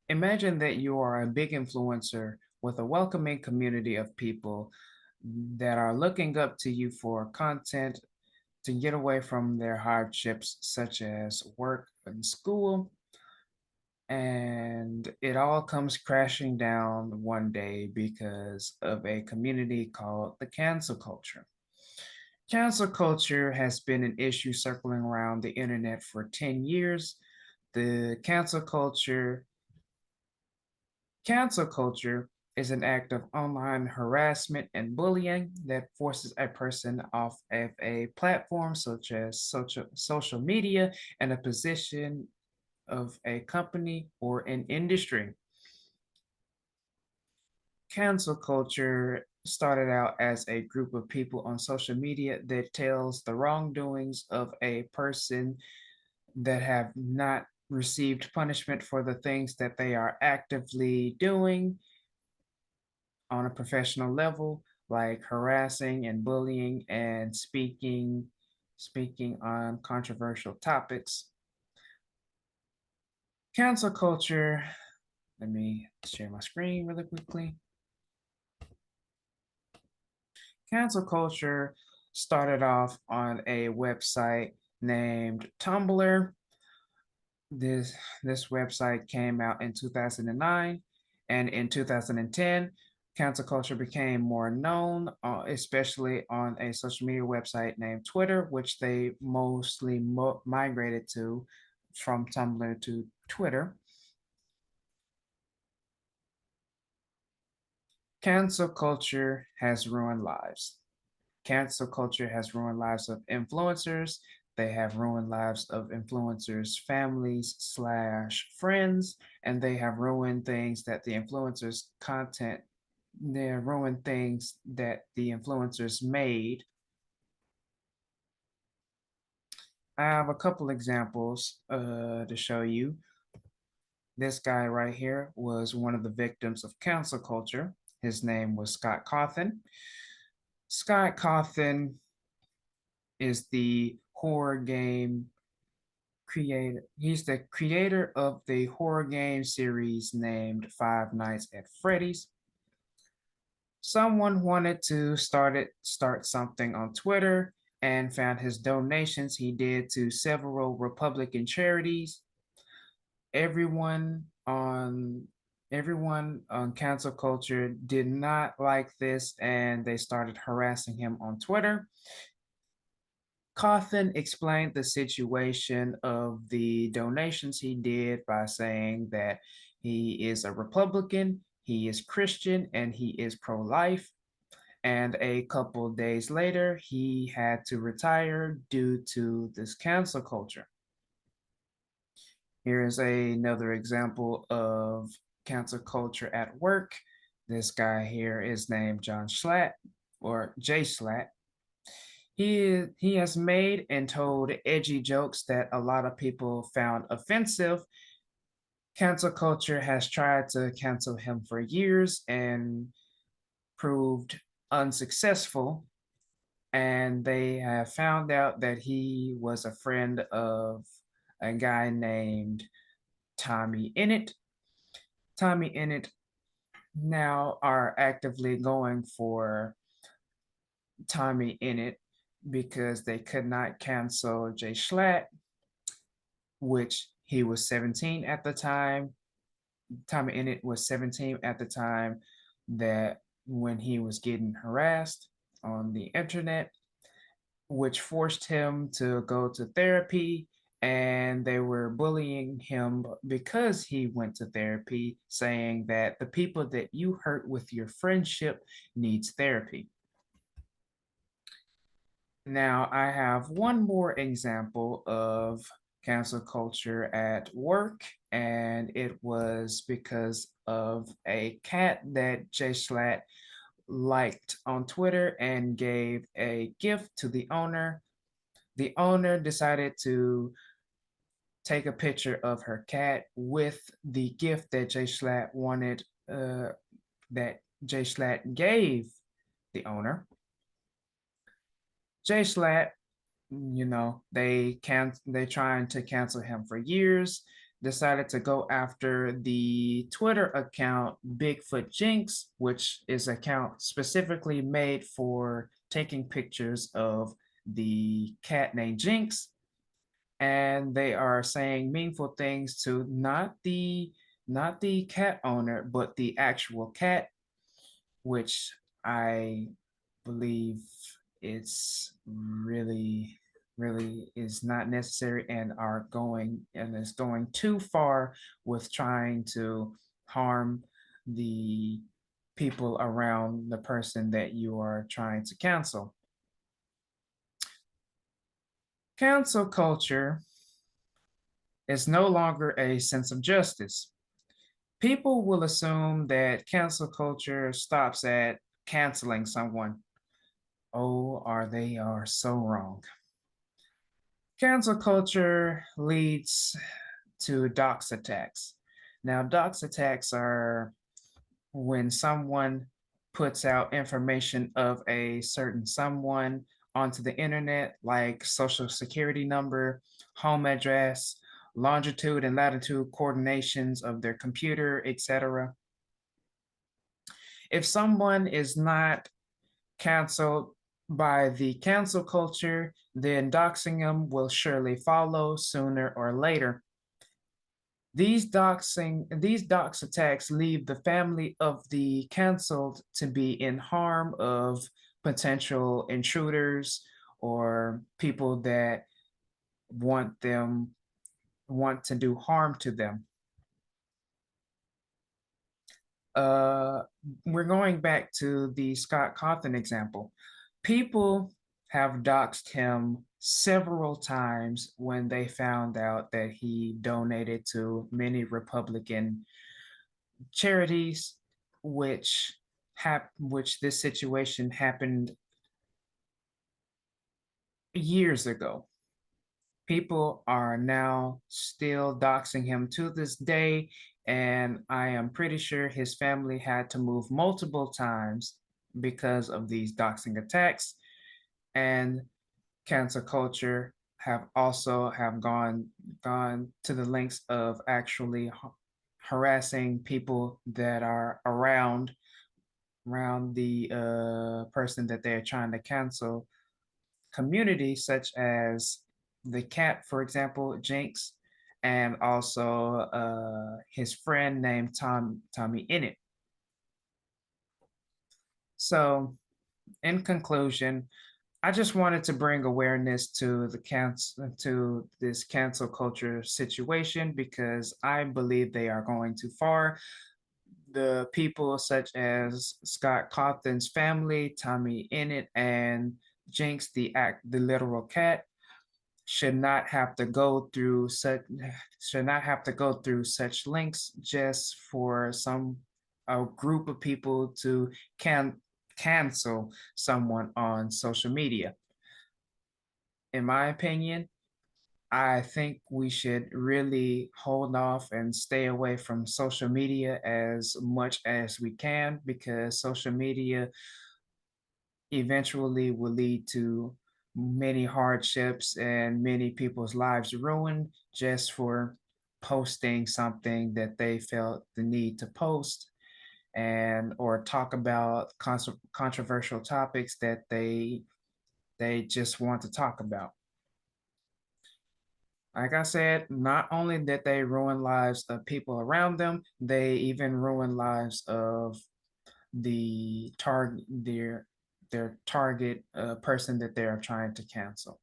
Imagine that you are a big influencer with a welcoming community of people that are looking up to you for content to get away from their hardships, such as work and school. And it all comes crashing down one day because of a community called the cancel culture. Cancel culture has been an issue circling around the internet for 10 years. The cancel culture is an act of online harassment and bullying that forces a person off of a platform such as social media and a position of a company or an industry. Cancel culture started out as a group of people on social media that tells the wrongdoings of a person that have not received punishment for the things that they are actively doing on a professional level, like harassing and bullying and speaking on controversial topics. Cancel culture, let me share my screen really quickly. Cancel culture started off on a website named Tumblr. This this website came out in 2009, and in 2010, cancel culture became more known, especially on a social media website named Twitter, which they mostly migrated to from Tumblr to Twitter. Cancel culture has ruined lives. Cancel culture has ruined lives of influencers. They have ruined lives of influencers' families slash friends, and they have ruined things that the influencers' content, they have ruined things that the influencers made. I have a couple examples to show you. This guy right here was one of the victims of cancel culture. His name was Scott Cawthon. Scott Cawthon is the horror game creator. He's the creator of the horror game series named Five Nights at Freddy's. Someone wanted to start something on Twitter and found his donations he did to several Republican charities. Everyone on everyone on cancel culture did not like this and they started harassing him on Twitter. Cawthon explained the situation of the donations he did by saying that he is a Republican, he is Christian, and he is pro life. And a couple days later, he had to retire due to this cancel culture. Here is another example of cancel culture at work. This guy here is named John Schlatt or Jay Schlatt. He has made and told edgy jokes that a lot of people found offensive. Cancel culture has tried to cancel him for years and proved unsuccessful. And they have found out that he was a friend of a guy named Tommy Innit. Tommy Innit now are actively going for Tommy Innit because they could not cancel Jay Schlatt, which he was 17 at the time. Tommy Innit was 17 at the time that when he was getting harassed on the internet, which forced him to go to therapy. And they were bullying him because he went to therapy, saying that the people that you hurt with your friendship needs therapy. Now, I have one more example of cancel culture at work, and it was because of a cat that Jay Schlatt liked on Twitter and gave a gift to the owner. The owner decided to take a picture of her cat with the gift that Jay Schlatt wanted, that Jay Schlatt gave the owner. Jay Schlatt, they trying to cancel him for years. decided to go after the Twitter account Bigfoot Jinx, which is an account specifically made for taking pictures of the cat named Jinx. And they are saying meaningful things to not the cat owner, but the actual cat, which I believe it's really is not necessary and are going and is going too far with trying to harm the people around the person that you are trying to cancel. Cancel culture is no longer a sense of justice. People will assume that cancel culture stops at canceling someone. Oh, they are so wrong. Cancel culture leads to dox attacks. Now, dox attacks are when someone puts out information of a certain someone onto the internet, like social security number, home address, longitude and latitude coordinations of their computer, etc. If someone is not canceled by the cancel culture, then doxing them will surely follow sooner or later. These dox attacks leave the family of the canceled to be in harm of potential intruders or people that want them want to do harm to them. uh, we're going back to the Scott Cawthon example. People have doxed him several times when they found out that he donated to many Republican charities, which this situation happened years ago. People are now still doxing him to this day, and I am pretty sure his family had to move multiple times because of these doxing attacks. And cancel culture have also have gone to the lengths of actually harassing people that are around the person that they're trying to cancel community, such as the cat, for example, Jinx, and also his friend named Tommy Innit. So, in conclusion, I just wanted to bring awareness to this cancel culture situation because I believe they are going too far. The people such as Scott Cawthon's family, Tommy Innit, and Jinx, the literal cat, should not have to go through such links just for a group of people to cancel someone on social media. In my opinion, I think we should really hold off and stay away from social media as much as we can because social media eventually will lead to many hardships and many people's lives ruined just for posting something that they felt the need to post and or talk about controversial topics that they just want to talk about. Like I said, not only did they ruin lives of people around them, they even ruin lives of the target their target person that they are trying to cancel.